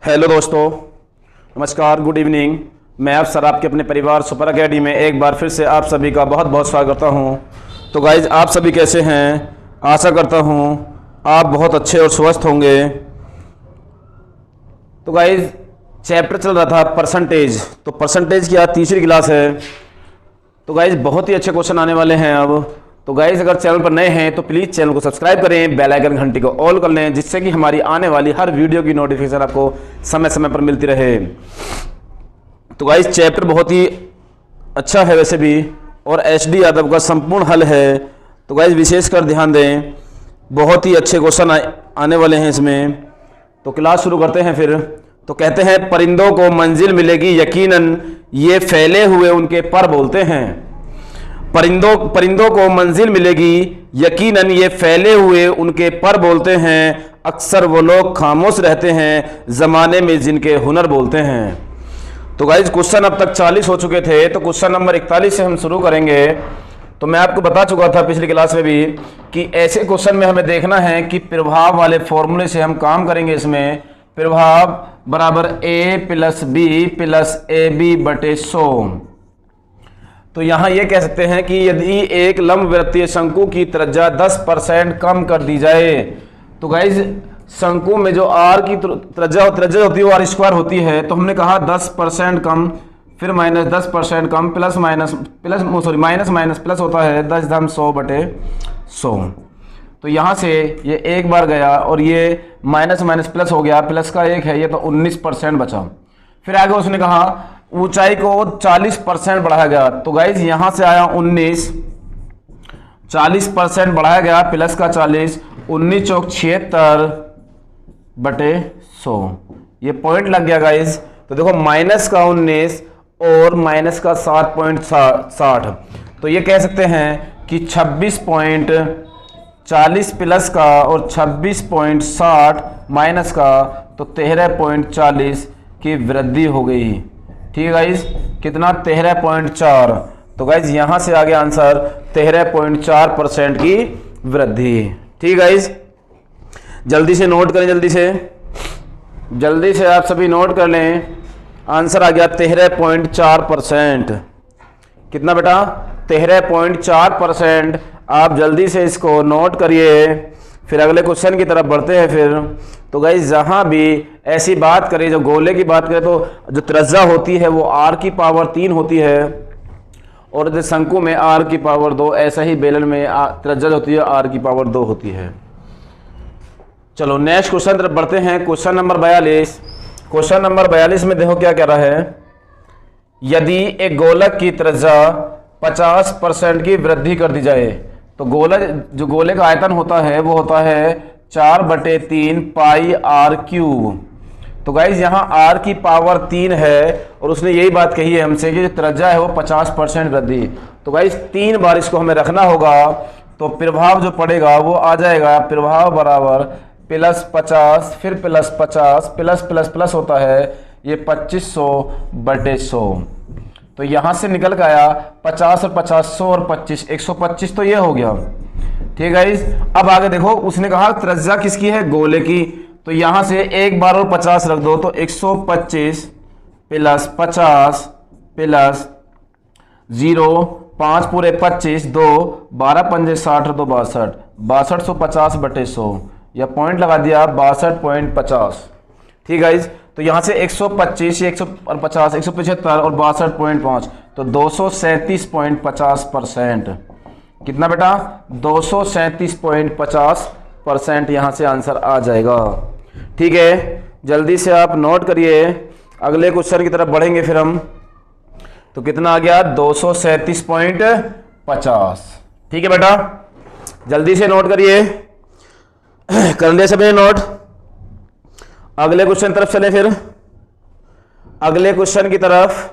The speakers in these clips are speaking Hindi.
हेलो दोस्तों, नमस्कार, गुड इवनिंग। मैं आप सर आपके अपने परिवार सुपर अकेडमी में एक बार फिर से आप सभी का बहुत बहुत स्वागत करता हूं। तो गाइज, आप सभी कैसे हैं? आशा करता हूं आप बहुत अच्छे और स्वस्थ होंगे। तो गाइज, चैप्टर चल रहा था परसेंटेज। तो परसेंटेज की आज तीसरी क्लास है। तो गाइज, बहुत ही अच्छे क्वेश्चन आने वाले हैं अब। तो गाइज, अगर चैनल पर नए हैं तो प्लीज़ चैनल को सब्सक्राइब करें, बेल आइकन घंटी को ऑल कर लें, जिससे कि हमारी आने वाली हर वीडियो की नोटिफिकेशन आपको समय समय पर मिलती रहे। तो गाइज, चैप्टर बहुत ही अच्छा है वैसे भी, और एचडी यादव का संपूर्ण हल है। तो गाइज, विशेषकर ध्यान दें, बहुत ही अच्छे क्वेश्चन आने वाले हैं इसमें। तो क्लास शुरू करते हैं फिर। तो कहते हैं, परिंदों को मंजिल मिलेगी यकीनन, ये फैले हुए उनके पर बोलते हैं। परिंदों को मंजिल मिलेगी यकीनन, ये फैले हुए उनके पर बोलते हैं। अक्सर वो लोग खामोश रहते हैं, ज़माने में जिनके हुनर बोलते हैं। तो गाइज, क्वेश्चन अब तक 40 हो चुके थे। तो क्वेश्चन नंबर 41 से हम शुरू करेंगे। तो मैं आपको बता चुका था पिछली क्लास में भी कि ऐसे क्वेश्चन में हमें देखना है कि प्रभाव वाले फॉर्मूले से हम काम करेंगे। इसमें प्रभाव बराबर a plus B plus A B बटे 100। तो यहाँ ये कह सकते हैं कि यदि एक लंबवृत्तीय शंकु की त्रिज्या 10% कम कर दी जाए, तो गाइज शंकु में जो आर की त्रिज्या होती है वो आर स्क्वायर होती है। तो हमने कहा 10% कम, फिर माइनस 10% कम, प्लस माइनस प्लस होता है 10 धम 100 बटे 100। तो यहाँ से ये एक बार गया और ये माइनस माइनस प्लस हो गया, प्लस का एक है ये, तो 19% बचा। फिर आगे उसने कहा ऊंचाई को 40% बढ़ाया गया। तो गाइज यहाँ से आया 19, 40% बढ़ाया गया, प्लस का 40, 19 चौक 76 बटे 100। ये पॉइंट लग गया गाइज। तो देखो, माइनस का 19 और माइनस का 7.60। तो ये कह सकते हैं कि 26.40 प्लस का और 26.60 माइनस का, तो 13.40 की वृद्धि हो गई। ठीक है गाइज, कितना? 13.4। तो गाइज यहाँ से आ गया आंसर 13.4% की वृद्धि। ठीक गाइज, जल्दी से नोट करें, जल्दी से आप सभी नोट कर लें। आंसर आ गया 13.4%। कितना बेटा? 13.4%। आप जल्दी से इसको नोट करिए, फिर अगले क्वेश्चन की तरफ बढ़ते हैं फिर। तो गाइस, जहाँ भी ऐसी बात करें, जो गोले की बात करें, तो जो त्रिज्या होती है वो r की पावर 3 होती है, और जो शंकु में r की पावर 2, ऐसा ही बेलन में त्रिज्या होती है r की पावर 2 होती है। चलो नेक्स्ट क्वेश्चन तरफ बढ़ते हैं। Question number 42। क्वेश्चन नंबर 42 में देखो क्या कह रहा है। यदि एक गोलक की त्रिज्या 50% की वृद्धि कर दी जाए, तो जो गोले का आयतन होता है वो होता है 4/3 पाई r क्यूब। तो गाइज यहाँ r की पावर 3 है, और उसने यही बात कही है हमसे कि जो त्रिज्या है वो 50% वृद्धि। तो गाइज 3 बार इसको हमें रखना होगा। तो प्रभाव जो पड़ेगा वो आ जाएगा, प्रभाव बराबर प्लस 50, फिर प्लस 50, प्लस प्लस प्लस होता है ये 2500 बटे 100। तो यहाँ से निकल के आया 50 और 50, 100 और 25, 125। तो ये हो गया। ठीक है। अब आगे देखो, उसने कहा त्रिज्या किसकी है? गोले की। तो यहां से एक बार और 50 रख दो, तो 125 प्लस 50 प्लस 0, 5 पूरे 25, 2 12 पंजे 60 और 2 62, 6250 बटे 100। यह पॉइंट लगा दिया 62.50। ठीक है। तो यहां से 125, 150, 175 और 62.5, तो 237.50%। कितना बेटा? 237.50% यहां से आंसर आ जाएगा। ठीक है, जल्दी से आप नोट करिए, अगले क्वेश्चन की तरफ बढ़ेंगे फिर हम। तो कितना आ गया? 237.50। ठीक है बेटा, जल्दी से नोट करिए। कर लिया सबने नोट? अगले क्वेश्चन तरफ चले फिर, अगले क्वेश्चन की तरफ।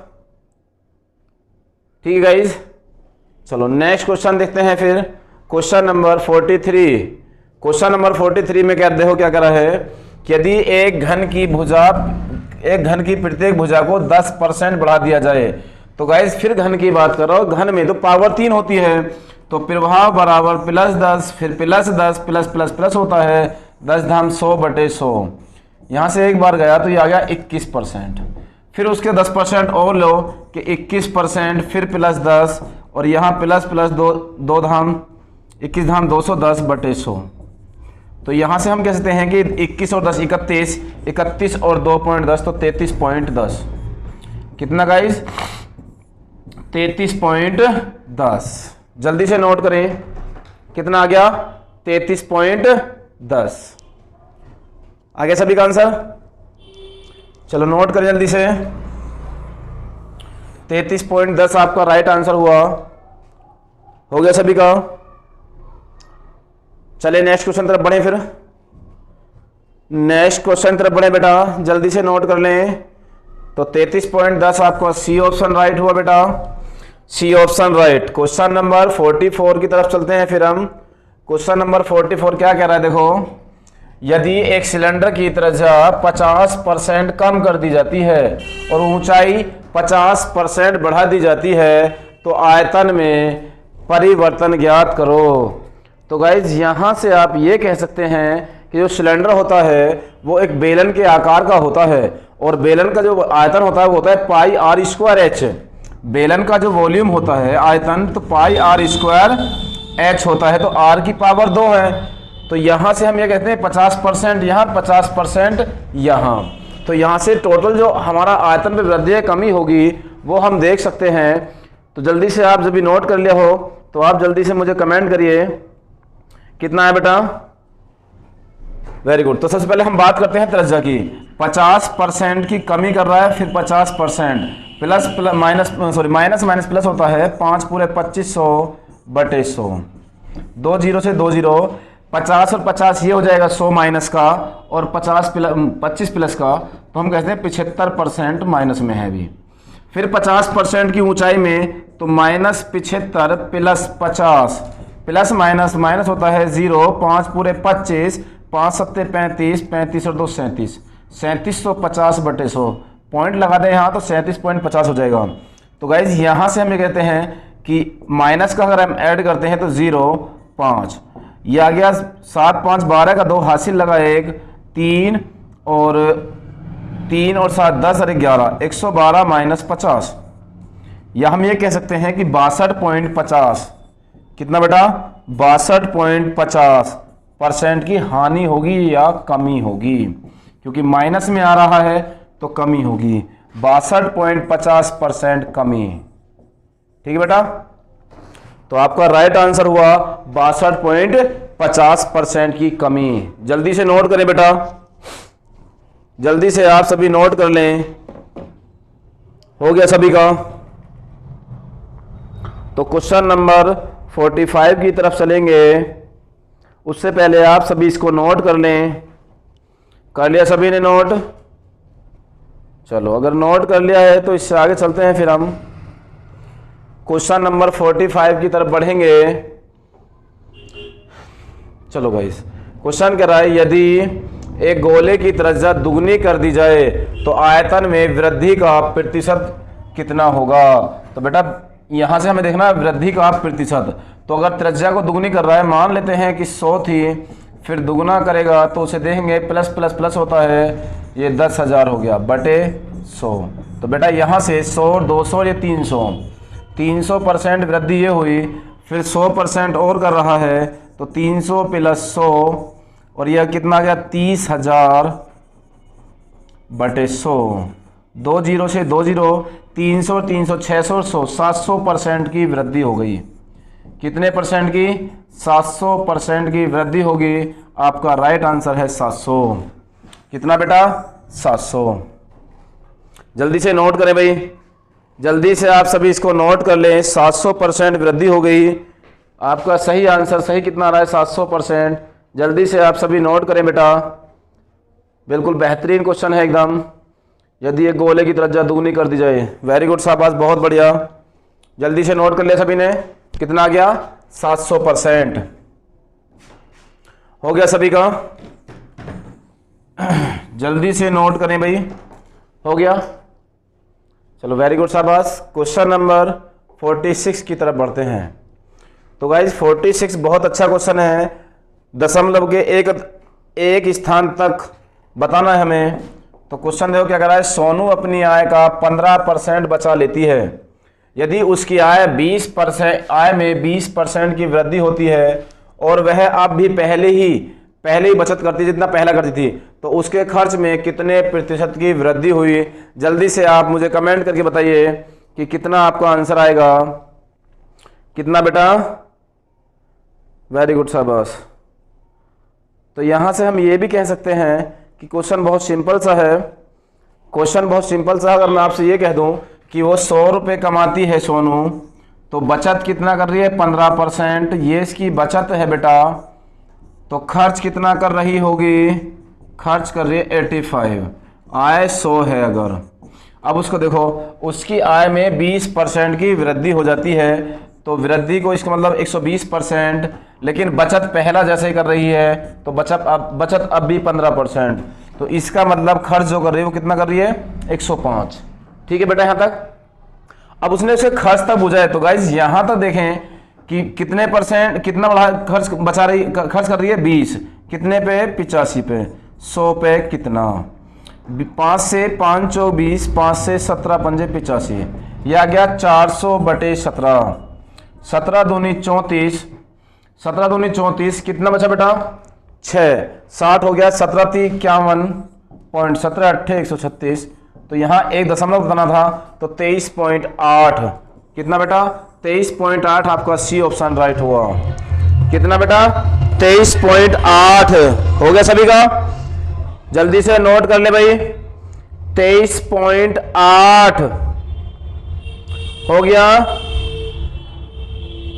ठीक है गाइज, चलो नेक्स्ट क्वेश्चन देखते हैं फिर। Question number 43। क्वेश्चन नंबर 43 में क्या देखो क्या कर रहा है कि यदि एक घन की प्रत्येक भुजा को 10% बढ़ा दिया जाए, तो गाइज फिर घन की बात करो। घन में तो पावर 3 होती है, तो प्रभाव बराबर प्लस 10, फिर प्लस 10 प्लस प्लस प्लस होता है 10 धाम 100 बटे 100। यहाँ से एक बार गया तो ये आ गया 21%। फिर उसके 10% और लो कि 21%, फिर प्लस 10 और यहाँ प्लस प्लस 2 धाम 21 धाम 210/100। तो यहाँ से हम कह सकते हैं कि 21 और 10 31, 31 और 2.10 तो 33.10। कितना गाइस? 33.10। जल्दी से नोट करें, कितना आ गया? 33.10। आ गया सभी का आंसर? चलो नोट करें जल्दी से। 33.10 आपका राइट आंसर हुआ। हो गया सभी का? चले नेक्स्ट क्वेश्चन तरफ बढ़े। फिर नेक्स्ट क्वेश्चन तरफ बढ़े बेटा, जल्दी से नोट कर लें। तो 33.10 आपका सी ऑप्शन राइट हुआ बेटा, C option right. Question number 44 की तरफ चलते हैं फिर हम। क्वेश्चन नंबर 44 क्या कह रहा है? देखो, यदि एक सिलेंडर की त्रिज्या 50% कम कर दी जाती है और ऊंचाई 50% बढ़ा दी जाती है तो आयतन में परिवर्तन ज्ञात करो। तो गाइज यहाँ से आप ये कह सकते हैं कि जो सिलेंडर होता है वो एक बेलन के आकार का होता है और बेलन का जो आयतन होता है वो होता है पाई आर स्क्वायर एच। बेलन का जो वॉल्यूम होता है आयतन तो पाई आर स्क्वायर एच होता है, तो आर की पावर 2 है। तो यहाँ से हम ये कहते हैं 50% यहाँ, 50% यहाँ। तो यहाँ से टोटल जो हमारा आयतन में वृद्धि या कमी होगी वो हम देख सकते हैं। तो जल्दी से आप जब भी नोट कर लिया हो तो आप जल्दी से मुझे कमेंट करिए कितना है बेटा। Very good. तो सबसे पहले हम बात करते हैं त्रिज्या की। 50% की कमी कर रहा है, फिर 50% प्लस माइनस माइनस प्लस होता है 5 पूरे 2500/100। 2 जीरो से 2 जीरो, 50 और 50 ये हो जाएगा 100 माइनस का और 25 प्लस का, तो हम कहते हैं 75% माइनस में है अभी। फिर 50% की ऊंचाई में तो -75 प्लस 50 प्लस माइनस माइनस होता है 0, 5 पूरे 25, 5 सत्ते 35, 35 और 2 37, 3750/100। पॉइंट लगा दें यहाँ तो 37.50 हो जाएगा। तो गाइज यहाँ से हम ये कहते हैं कि माइनस का अगर हम ऐड करते हैं तो 0, 5, ये आ गया 7 5 12 का 2 हासिल लगा 1, 3 और 7 10 और 11, 112 माइनस 50। या हम ये कह सकते हैं कि 62.50। कितना बेटा? 62.50% की हानि होगी या कमी होगी, क्योंकि माइनस में आ रहा है तो कमी होगी। 62.50% कमी। ठीक है बेटा? तो आपका राइट आंसर हुआ 62.50% की कमी। जल्दी से नोट करें बेटा, जल्दी से आप सभी नोट कर लें। हो गया सभी का? तो क्वेश्चन नंबर 45 की तरफ चलेंगे। उससे पहले आप सभी इसको नोट कर लें। कर लिया सभी ने नोट? चलो अगर नोट कर लिया है तो इससे आगे चलते हैं। फिर हम क्वेश्चन नंबर 45 की तरफ बढ़ेंगे। चलो गाइस, क्वेश्चन कह रहा है यदि एक गोले की त्रिज्या दुगनी कर दी जाए तो आयतन में वृद्धि का प्रतिशत कितना होगा। तो बेटा यहाँ से हमें देखना है वृद्धि का प्रतिशत। तो अगर त्रिज्या को दुगनी कर रहा है, मान लेते हैं कि 100 थी, फिर दुगना करेगा तो उसे देखेंगे प्लस प्लस प्लस होता है, ये 10,000 हो गया बटे 100। तो बेटा यहाँ से 100, 200 ये 300% वृद्धि ये हुई। फिर 100% और कर रहा है तो 300 प्लस 100 और यह कितना आ गया 30,000/100। 2 जीरो से 2 जीरो, 300 300 600 100, 700% की वृद्धि हो गई। कितने परसेंट की? 700% की वृद्धि होगी। आपका राइट आंसर है 700। कितना बेटा? 700। जल्दी से नोट करें भाई, जल्दी से आप सभी इसको नोट कर लें। 700% वृद्धि हो गई। आपका सही आंसर सही कितना आ रहा है? 700%। जल्दी से आप सभी नोट करें बेटा, बिल्कुल बेहतरीन क्वेश्चन है एकदम। यदि एक गोले की त्रिज्या दुगनी कर दी जाए। वेरी गुड शाबाश, बहुत बढ़िया। जल्दी से नोट कर लिया सभी ने? कितना आ गया? 700%। हो गया सभी का? जल्दी से नोट करें भाई। हो गया? चलो वेरी गुड शाबाश। क्वेश्चन नंबर 46 की तरफ बढ़ते हैं। तो गाइज 46 बहुत अच्छा क्वेश्चन है। दशमलव के एक स्थान तक बताना है हमें। तो क्वेश्चन देखो क्या कर रहा है, सोनू अपनी आय का 15% बचा लेती है। यदि उसकी आय 20%, आय में 20% की वृद्धि होती है और वह अब भी पहले ही बचत करती जितना पहला करती थी, तो उसके खर्च में कितने प्रतिशत की वृद्धि हुई। जल्दी से आप मुझे कमेंट करके बताइए कि कितना आपका आंसर आएगा। कितना बेटा? वेरी गुड, शाबाश। तो यहां से हम ये भी कह सकते हैं कि क्वेश्चन बहुत सिंपल सा है। क्वेश्चन बहुत सिंपल सा, अगर मैं आपसे ये कह दूं कि वो 100 रुपये कमाती है सोनू, तो बचत कितना कर रही है? 15%। ये इसकी बचत है बेटा। तो खर्च कितना कर रही होगी? खर्च कर रही है 85। आय 100 है अगर। अब उसको देखो, उसकी आय में 20% की वृद्धि हो जाती है, तो वृद्धि को इसका मतलब 120%, लेकिन बचत पहला जैसे ही कर रही है, तो बचत अब भी 15%। तो इसका मतलब खर्च जो कर रही है वो कितना कर रही है? 105। ठीक है बेटा यहाँ तक। अब उसने उसे खर्च तक बुझा है, तो गाइज यहाँ तक देखें कि कितने परसेंट, कितना बड़ा खर्च खर्च कर रही है? 20। कितने पे? 85 पे। 100 पे कितना? 5 से 5 24, 5 से 17 पंजे 85। यह आ गया 400/17। 17 दूनी 34, 17 दूनी 34। कितना बचा बेटा? 6। 60 हो गया। 17 × 3 = 51, 17 × 8 = 136। तो यहाँ एक दशमलव बताना था, तो 23.8। कितना बेटा? 23.8। आपका सी ऑप्शन राइट हुआ। कितना बेटा? 23.8 हो गया सभी का? जल्दी से नोट कर ले भाई। 23.8 हो गया।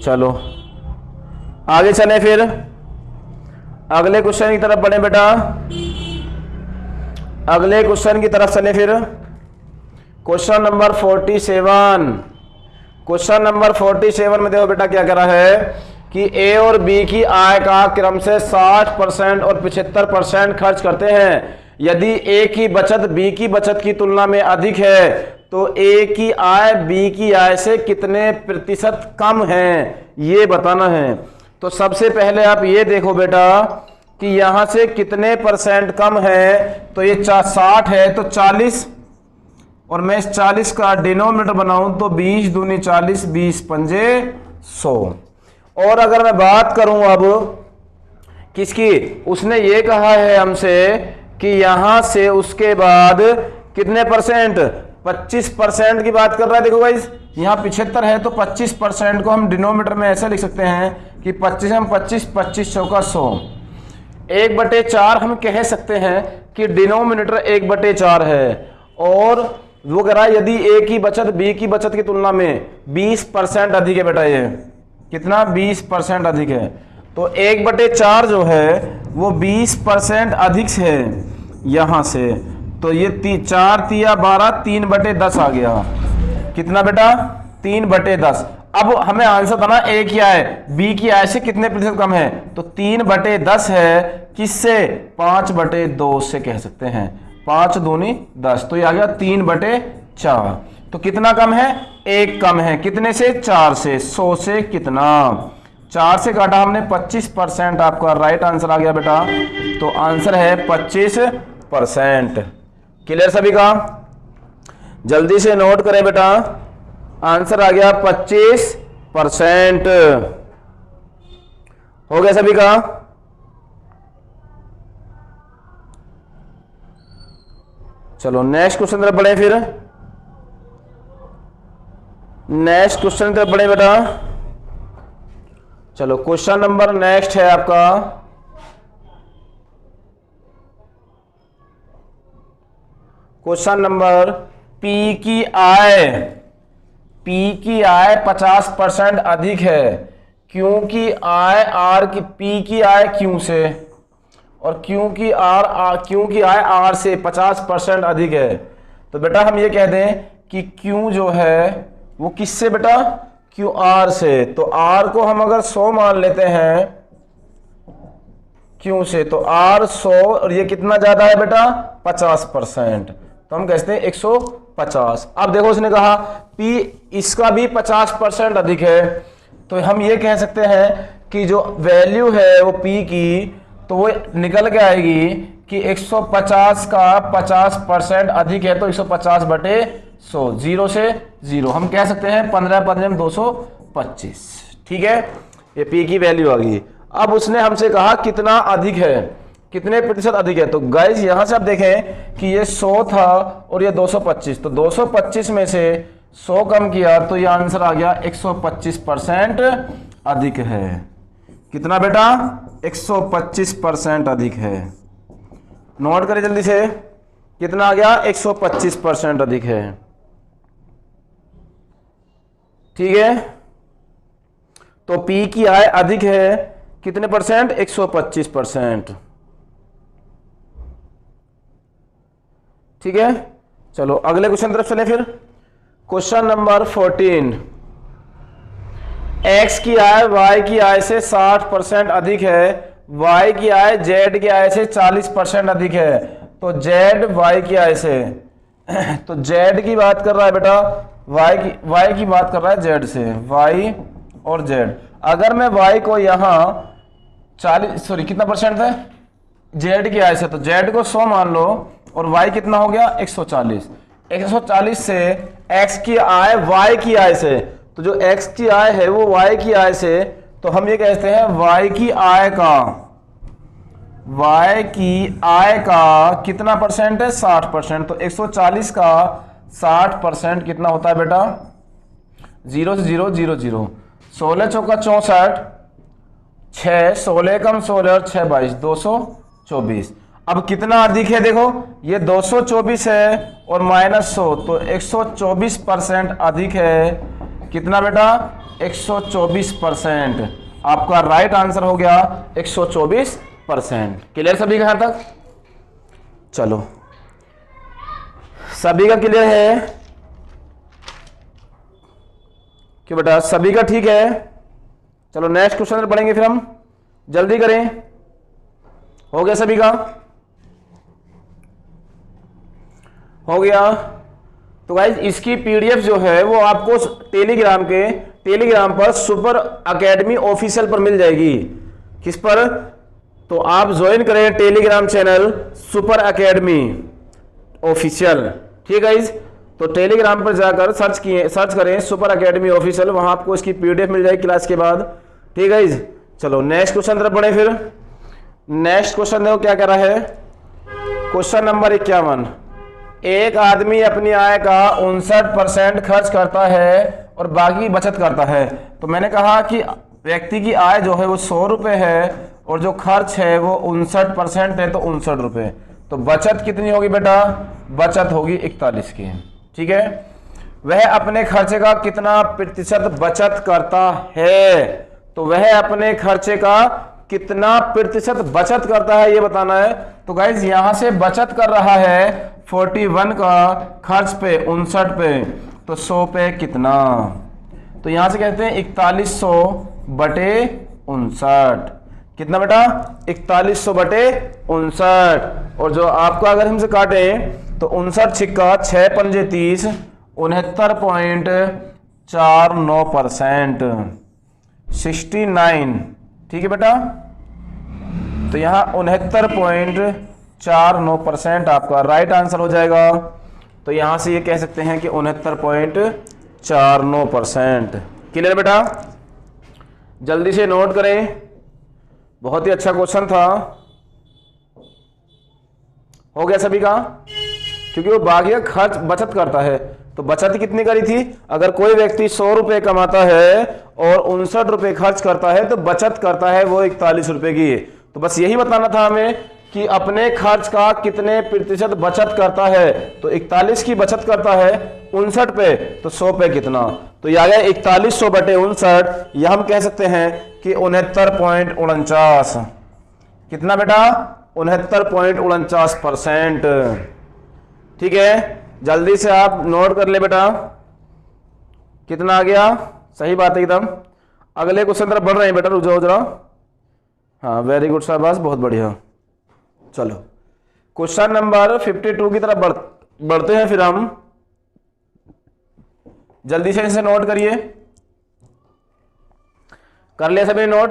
चलो आगे चले, फिर अगले क्वेश्चन की तरफ बढ़े बेटा। अगले क्वेश्चन की तरफ चले फिर। Question number 47। क्वेश्चन नंबर 47 में देखो बेटा क्या करा है कि ए और बी की आय का क्रम से 60% और 75% खर्च करते हैं। यदि ए की बचत बी की बचत की तुलना में अधिक है, तो ए की आय बी की आय से कितने प्रतिशत कम है, ये बताना है। तो सबसे पहले आप ये देखो बेटा कि यहां से कितने परसेंट कम है। तो ये 60 है, तो 40, और मैं इस 40 का डिनोमिनेटर बनाऊं तो 20 दूनी 40, 20 पंजे 100। और अगर मैं बात करूं अब किसकी, उसने ये कहा है हमसे कि यहां से उसके बाद कितने परसेंट? 25% की बात कर रहा है। देखो गाइस, यहाँ 75 है, तो 25% को हम डिनोमिनेटर में ऐसा लिख सकते हैं कि 25 हम 25, 25 चौका 100। 1/4 हम कह सकते हैं कि डिनोमिनेटर 1/4 है। और वो कह रहा है यदि ए की बचत बी की बचत की तुलना में 20% अधिक है बेटा। ये कितना? 20% अधिक है। तो 1/4 जो है वो 20% अधिक है यहां से। तो ये 4 × 12, 3/10 आ गया। कितना बेटा? 3/10। अब हमें आंसर था ना, ए की आय बी की आय से कितने प्रतिशत कम है, तो 3/10 है। किससे? 5/2 से कह सकते हैं। 5 दूनी 10, तो ये आ गया 3/4। तो कितना कम है? 1 कम है। कितने से? 4 से। 100 से कितना? 4 से काटा हमने 25%। आपका राइट आंसर आ गया बेटा। तो आंसर है 25%। क्लियर सभी का? जल्दी से नोट करें बेटा। आंसर आ गया 25%। हो गया सभी का? चलो नेक्स्ट क्वेश्चन तरफ बढ़े। फिर नेक्स्ट क्वेश्चन तरफ बढ़े बेटा। चलो क्वेश्चन नंबर नेक्स्ट है आपका क्वेश्चन नंबर पी की आय 50% अधिक है, क्योंकि आय आर की पी की आय क्यू से, और क्योंकि आय आर से 50% अधिक है। तो बेटा हम ये कह दें कि क्यू जो है वो किससे बेटा? क्यू आर से। तो आर को हम अगर 100 मान लेते हैं क्यू से, तो आर 100 और ये कितना ज्यादा है बेटा? 50%। तो हम कहते हैं 150। अब देखो उसने कहा पी इसका भी 50% अधिक है, तो हम ये कह सकते हैं कि जो वैल्यू है वो पी की, तो वो निकल के आएगी कि 150 का 50% अधिक है, तो 150 बटे 100, 0 से 0 हम कह सकते हैं 15 225। ठीक है, ये पी की वैल्यू आ गई। अब उसने हमसे कहा कितना अधिक है, कितने प्रतिशत अधिक है। तो गाइस यहां से आप देखें कि ये 100 था और ये 225, तो 225 में से 100 कम किया तो ये आंसर आ गया 125% अधिक है। कितना बेटा? 125% अधिक है। नोट करें जल्दी से, कितना आ गया? 125% अधिक है। ठीक है, तो P की आय अधिक है कितने परसेंट? 125%। ठीक है, चलो अगले क्वेश्चन तरफ चले फिर। क्वेश्चन नंबर 14, X की आय Y की आय से 60% अधिक है, Y की आय Z की आय से 40% अधिक है। तो Z Y की आय से तो Z की बात कर रहा है बेटा, Y की बात कर रहा है Z से, Y और Z। अगर मैं Y को यहाँ 40 कितना परसेंट है Z की आय से, तो Z को 100 मान लो और Y कितना हो गया? 140। 140 से X की आय Y की आय से, तो जो X की आय है वो Y की आय से, तो हम ये कहते हैं Y की आय का कितना परसेंट है? 60%। तो 140 का 60% कितना होता है बेटा? 0 से 0 0 0, 16 चौका 64, 6 16 कम 16 और 6 22, 224। अब कितना अधिक है देखो, ये 224 है और -100, तो 124% अधिक है। कितना बेटा? 124%। आपका राइट आंसर हो गया 124%। क्लियर सभी का यहां तक? चलो सभी का क्लियर है कि बेटा सभी का ठीक है? चलो नेक्स्ट क्वेश्चन पढ़ेंगे फिर हम, जल्दी करें। हो गया सभी का? हो गया। तो गाइज इसकी पीडीएफ जो है वो आपको टेलीग्राम पर सुपर एकेडमी ऑफिशियल पर मिल जाएगी। किस पर? तो आप ज्वाइन करें Telegram channel super academy official. ठीक है गाइज, तो टेलीग्राम पर जाकर सर्च करें सुपर एकेडमी ऑफिशियल, वहां आपको इसकी पीडीएफ मिल जाएगी क्लास के बाद। ठीक है गाइज, चलो नेक्स्ट क्वेश्चन तरफ बढ़े फिर। नेक्स्ट क्वेश्चन देखो क्या कह रहा है। क्वेश्चन नंबर 51, एक आदमी अपनी आय का 59% खर्च करता है और बाकी बचत करता है। तो मैंने कहा कि व्यक्ति की आय जो है वो 100 रुपए है और जो खर्च है वो 59% है, तो 59 रुपए। तो बचत कितनी होगी बेटा? बचत होगी 41 की। ठीक है, वह अपने खर्चे का कितना प्रतिशत बचत करता है? तो वह अपने खर्चे का कितना प्रतिशत बचत करता है ये बताना है। तो गाइज यहां से बचत कर रहा है 41 का, खर्च पे 59 पे, तो 100 पे कितना? तो यहां से कहते हैं 4100 बटे 59। कितना बेटा? 4100 बटे 59। और जो आपको अगर हमसे काटे तो 59 छिक्का 6 पंजे 30, 69.49%, 69। ठीक है बेटा, तो यहां 69.49% आपका राइट आंसर हो जाएगा। तो यहां से ये कह सकते हैं कि 69.49%। क्लियर बेटा? जल्दी से नोट करें, बहुत ही अच्छा क्वेश्चन था। हो गया सभी का? क्योंकि वो बाकी खर्च बचत करता है, तो बचत कितनी करी थी? अगर कोई व्यक्ति 100 रुपए कमाता है और 59 रुपए खर्च करता है तो बचत करता है वो 41 रुपए की। तो बस यही बताना था हमें कि अपने खर्च का कितने प्रतिशत बचत करता है। तो 41 की बचत करता है 59 पे, तो 100 पे कितना? तो ये आ गया 4100 बटे 59, या हम कह सकते हैं कि 69.49। कितना बेटा? 69.49%। ठीक है, जल्दी से आप नोट कर ले बेटा, कितना आ गया? सही बात है एकदम। अगले क्वेश्चन तरफ बढ़ रहे हैं बेटा, रुक जाओ जरा। हाँ वेरी गुड शाबाश, बहुत बढ़िया। चलो क्वेश्चन नंबर 52 की तरफ बढ़ते हैं फिर हम। जल्दी से इसे नोट करिए। कर लिया सभी नोट?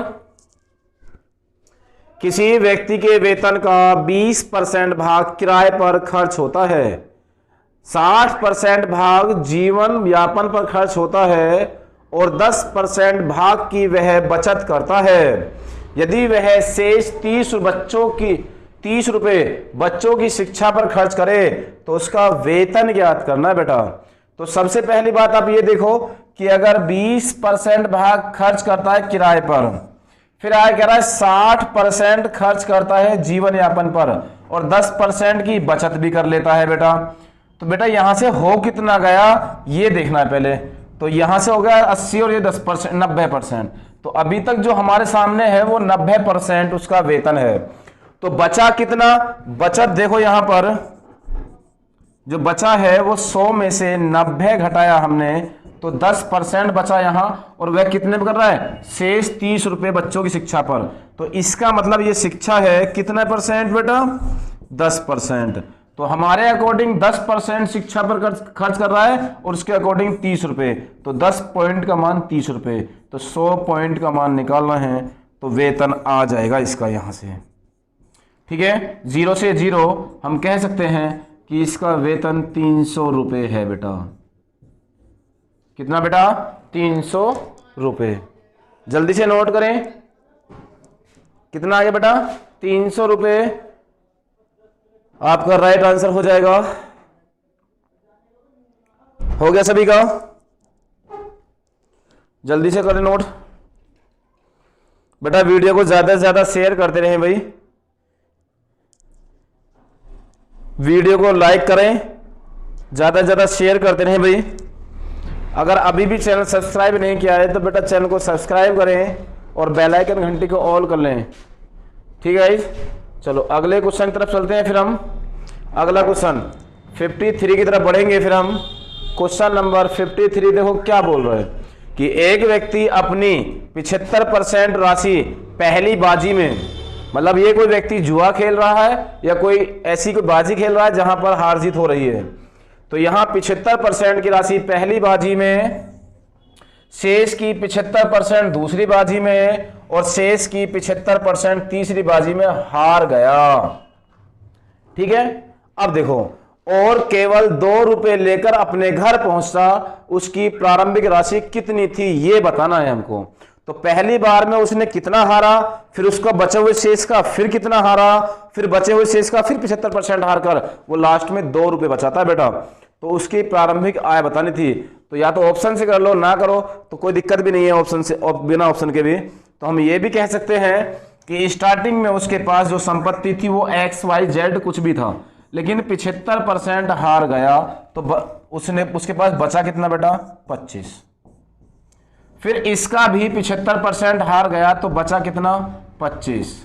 किसी व्यक्ति के वेतन का 20% भाग किराए पर खर्च होता है, 60% भाग जीवन यापन पर खर्च होता है और 10% भाग की वह बचत करता है। यदि वह शेष 30 रुपए बच्चों की शिक्षा पर खर्च करे तो उसका वेतन ज्ञात करना है बेटा। तो सबसे पहली बात आप ये देखो कि अगर 20% भाग खर्च करता है किराए पर, फिर आगे कह रहा है 60% खर्च करता है जीवन यापन पर और 10% की बचत भी कर लेता है बेटा। तो बेटा यहां से हो कितना गया ये देखना है पहले। तो यहां से हो गया 80 और ये 10%, 90%। तो अभी तक जो हमारे सामने है वो 90% उसका वेतन है। तो बचा कितना? बचत देखो यहां पर जो बचा है वो 100 में से 90 घटाया हमने तो 10% बचा यहां और वह कितने पर कर रहा है? शेष 30 रुपए बच्चों की शिक्षा पर। तो इसका मतलब ये शिक्षा है कितना परसेंट बेटा? 10%। तो हमारे अकॉर्डिंग 10% शिक्षा पर खर्च कर रहा है और उसके अकॉर्डिंग 30 रुपए। तो 10 पॉइंट का मान 30 रुपए, तो 100 पॉइंट का मान निकालना है तो वेतन आ जाएगा इसका यहां से। ठीक है, 0 से 0 हम कह सकते हैं कि इसका वेतन 300 रुपए है बेटा। कितना बेटा? 300 रुपए। जल्दी से नोट करें, कितना आ गया बेटा? 300 रुपए आपका राइट आंसर हो जाएगा। हो गया सभी का? जल्दी से करें नोट बेटा। वीडियो को ज्यादा से ज्यादा शेयर करते रहें भाई, वीडियो को लाइक करें, ज्यादा से ज्यादा शेयर करते रहें भाई। अगर अभी भी चैनल सब्सक्राइब नहीं किया है तो बेटा चैनल को सब्सक्राइब करें और बेल आइकन घंटी को ऑल कर लें। ठीक है गाइस, चलो अगले क्वेश्चन की तरफ चलते हैं। फिर हम अगला क्वेश्चन 53 की तरफ बढ़ेंगे। फिर हम क्वेश्चन नंबर 53 देखो क्या बोल रहे हैं कि एक व्यक्ति अपनी 75% राशि पहली बाजी में, मतलब ये कोई व्यक्ति जुआ खेल रहा है या कोई ऐसी कोई बाजी खेल रहा है जहां पर हार जीत हो रही है। तो यहां 75% की राशि पहली बाजी में, शेष की 75% दूसरी बाजी में और शेष की 75% तीसरी बाजी में हार गया। ठीक है, अब देखो, और केवल 2 रुपए लेकर अपने घर पहुंचता, उसकी प्रारंभिक राशि कितनी थी ये बताना है हमको। तो पहली बार में उसने कितना हारा, फिर उसका बचे हुए शेष का फिर कितना हारा, फिर बचे हुए शेष का फिर 75% हार कर वो लास्ट में 2 रुपए बचाता है बेटा। तो उसकी प्रारंभिक आय बतानी थी। तो या तो ऑप्शन से कर लो, ना करो तो कोई दिक्कत भी नहीं है ऑप्शन से, बिना ऑप्शन के भी। तो हम ये भी कह सकते हैं कि स्टार्टिंग में उसके पास जो संपत्ति थी वो XYZ कुछ भी था, लेकिन 75% हार गया तो उसके पास बचा कितना बेटा? 25। फिर इसका भी 75% हार गया तो बचा कितना? 25।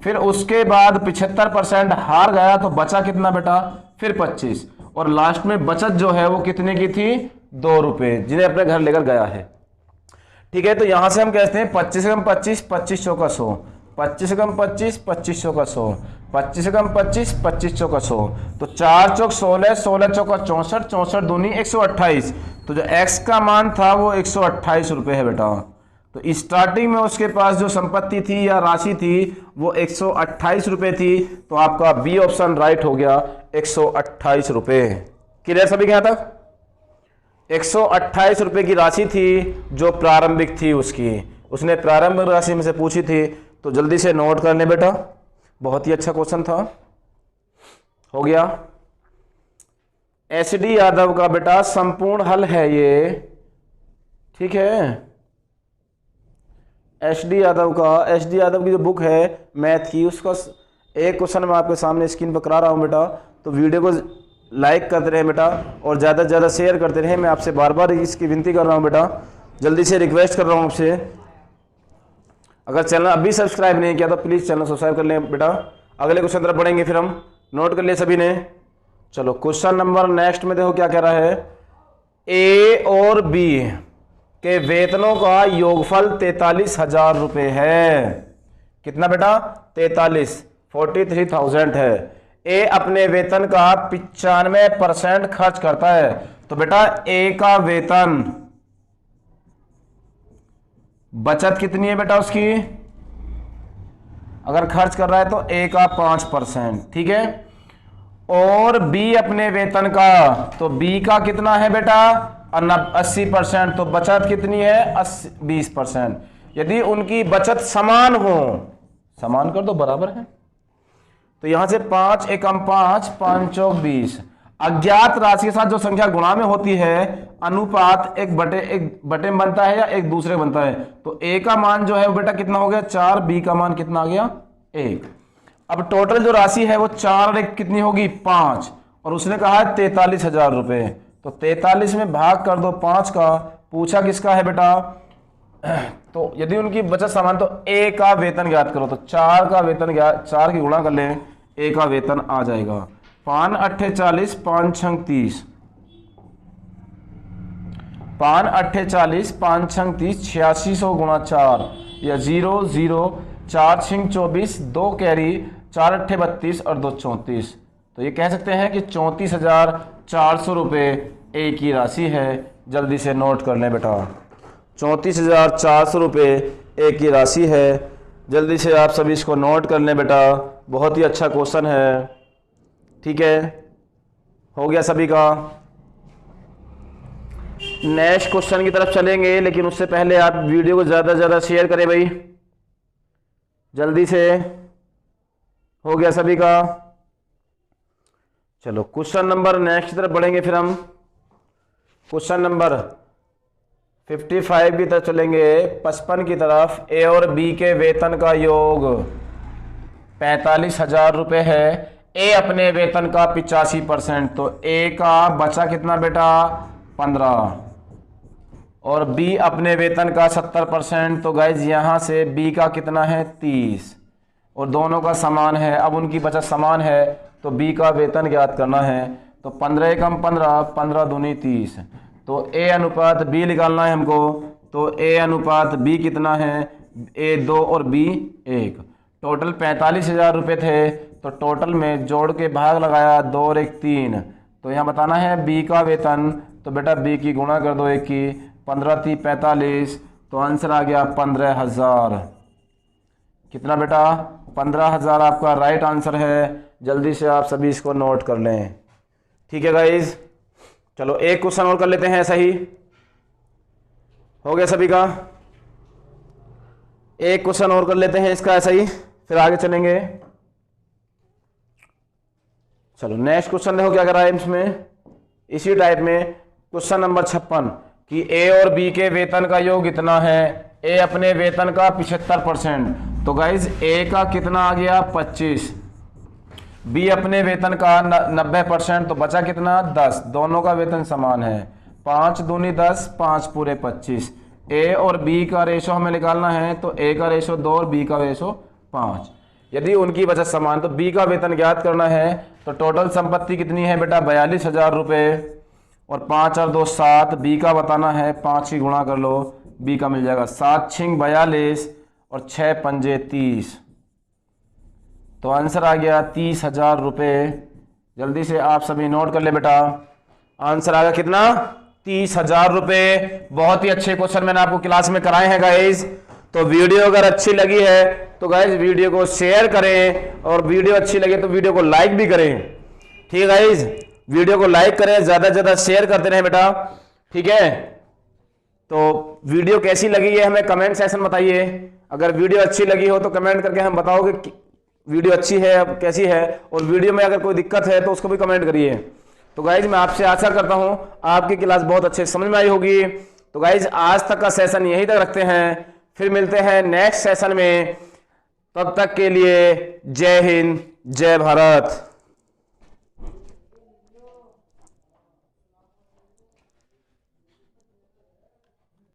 फिर उसके बाद 75% हार गया तो बचा कितना बेटा? फिर 25। और लास्ट में बचत जो है वो कितने की थी? 2 रुपए, जिन्हें अपने घर लेकर गया है। ठीक है, तो यहां से हम कहते हैं 25 से कम 25, 25 चौका 100, 25 से कम 25, 25 चौका 100, 25 से कम 25, 25 चौका 100। तो 4 चौक 16, 16 चौका 64, 64 दूनी 128। तो जो x का मान था वो 128 रुपए है बेटा। तो स्टार्टिंग में उसके पास जो संपत्ति थी या राशि थी वो 128 रुपए थी। तो आपका बी ऑप्शन राइट हो गया, 128 रुपए। क्लियर सभी के यहां तक? 128 रुपए की राशि थी जो प्रारंभिक थी उसकी, उसने प्रारंभिक राशि में से पूछी थी। तो जल्दी से नोट कर ले बेटा, बहुत ही अच्छा क्वेश्चन था। हो गया। SD यादव का बेटा संपूर्ण हल है ये। ठीक है, SD यादव की जो बुक है मैथ की, उसका एक क्वेश्चन मैं आपके सामने स्क्रीन पर करा रहा हूं बेटा। तो वीडियो को लाइक करते रहे बेटा और ज़्यादा से ज़्यादा शेयर करते रहे। मैं आपसे बार बार इसकी विनती कर रहा हूं बेटा, जल्दी से रिक्वेस्ट कर रहा हूं आपसे। अगर चैनल अभी सब्सक्राइब नहीं किया तो प्लीज़ चैनल सब्सक्राइब कर लें बेटा। अगले क्वेश्चन तरफ बढ़ेंगे फिर हम। नोट कर लिए सभी ने? चलो क्वेश्चन नंबर नेक्स्ट में देखो क्या कह रहा है। A और B के वेतनों का योगफल 43,000 रुपए है। कितना बेटा? 43,000 है। A अपने वेतन का 95% खर्च करता है। तो बेटा A का वेतन, बचत कितनी है बेटा उसकी? अगर खर्च कर रहा है तो ए का 5%, ठीक है। और बी अपने वेतन का, तो बी का कितना है बेटा 80%, तो बचत कितनी है 20%। यदि उनकी बचत समान हो, समान कर दो बराबर है, तो यहां से 5 एकम 5, 5 चौक 20। अज्ञात राशि के साथ जो संख्या गुणा में होती है अनुपात एक बटे में बनता है या एक दूसरे बनता है। तो ए का मान जो है वो बेटा कितना हो गया 4, बी का मान कितना आ गया 1। अब टोटल जो राशि है वो 4 और 1 कितनी होगी 5, और उसने कहा है 43,000 रुपए। तो 43 में भाग कर दो 5 का, पूछा किसका है बेटा, तो यदि उनकी बचत समान तो ए का वेतन ज्ञात करो। तो 4 का वेतन ज्ञात, 4 की गुणा कर लें, ए का वेतन आ जाएगा 5 अट्ठे 40, 5 छंग 30, 5 अट्ठे 40, 5 छंग 30, 8600 गुणा 4 या 0 0, 4 छिंग 24, 2 कैरी, 4 अट्ठे 32 और 2 34। तो ये कह सकते हैं कि 34,400 रुपये ए की राशि है। जल्दी से नोट कर लें बेटा, 34,400 रुपये ए की राशि है। जल्दी से आप सभी इसको नोट कर लें बेटा, बहुत ही अच्छा क्वेश्चन है, ठीक है। हो गया सभी का। नेक्स्ट क्वेश्चन की तरफ चलेंगे, लेकिन उससे पहले आप वीडियो को ज़्यादा से ज़्यादा शेयर करें भाई, जल्दी से। हो गया सभी का। चलो क्वेश्चन नंबर नेक्स्ट की तरफ बढ़ेंगे, फिर हम क्वेश्चन नंबर 55 की तरफ चलेंगे, 55 की तरफ। ए और बी के वेतन का योग 45,000 रुपये है। ए अपने वेतन का 85%, तो ए का बचा कितना बेटा 15, और बी अपने वेतन का 70%, तो गाइज यहाँ से बी का कितना है 30, और दोनों का समान है। अब उनकी बचत समान है तो बी का वेतन ज्ञात करना है। तो 15 एकम 15, 15 दूनी 30, तो ए अनुपात बी निकालना है हमको। तो ए अनुपात बी कितना है, ए 2 और बी 1। टोटल 45,000 रुपये थे, तो टोटल में जोड़ के भाग लगाया 2 और 1 3। तो यहाँ बताना है बी का वेतन, तो बेटा बी की गुणा कर दो 1 की, 15 3 45, तो आंसर आ गया 15,000। कितना बेटा 15,000 आपका राइट आंसर है। जल्दी से आप सभी इसको नोट कर लें, ठीक है गाइज। चलो एक क्वेश्चन और कर लेते हैं, ऐसा ही हो गया सभी का। एक क्वेश्चन और कर लेते हैं इसका ऐसा ही, फिर आगे चलेंगे। चलो नेक्स्ट क्वेश्चन देखो क्या करा है इसमें, इसी टाइप में। क्वेश्चन नंबर 56 कि ए और बी के वेतन का योग कितना है। ए अपने वेतन का 75%, तो गाइज ए का कितना आ गया 25, बी अपने वेतन का 90%, तो बचा कितना 10, दोनों का वेतन समान है। 5 दूनी 10, 5 पूरे 25। ए और बी का रेशो हमें निकालना है, तो ए का रेशो 2 और बी का रेशो 5। यदि उनकी बचत समान तो बी का वेतन ज्ञात करना है। तो टोटल संपत्ति कितनी है बेटा 42,000 रुपये, और 5 और 2 7, बी का बताना है, 5 की गुणा कर लो, बी का मिल जाएगा 7 छिंग 42 और 6 पंजे 30, तो आंसर आ गया 30,000 रुपये। जल्दी से आप सभी नोट कर ले बेटा, आंसर आ गया कितना 30,000 रुपये। बहुत ही अच्छे क्वेश्चन मैंने आपको क्लास में कराए हैं गाइज। तो वीडियो अगर अच्छी लगी है तो गाइज वीडियो को शेयर करें, और वीडियो अच्छी लगे तो वीडियो को लाइक भी करें, ठीक है गाइज। वीडियो को लाइक करें, ज़्यादा से ज़्यादा शेयर करते रहें बेटा, ठीक है। तो वीडियो कैसी लगी है हमें कमेंट सेक्शन बताइए। अगर वीडियो अच्छी लगी हो तो कमेंट करके हम बताओगे कि वीडियो अच्छी है कैसी है, और वीडियो में अगर कोई दिक्कत है तो उसको भी कमेंट करिए। तो गाइज मैं आपसे आशा करता हूं आपकी क्लास बहुत अच्छे समझ में आई होगी। तो गाइज आज तक का सेशन यहीं तक रखते हैं, फिर मिलते हैं नेक्स्ट सेशन में। तब तक के लिए जय हिंद, जय भारत।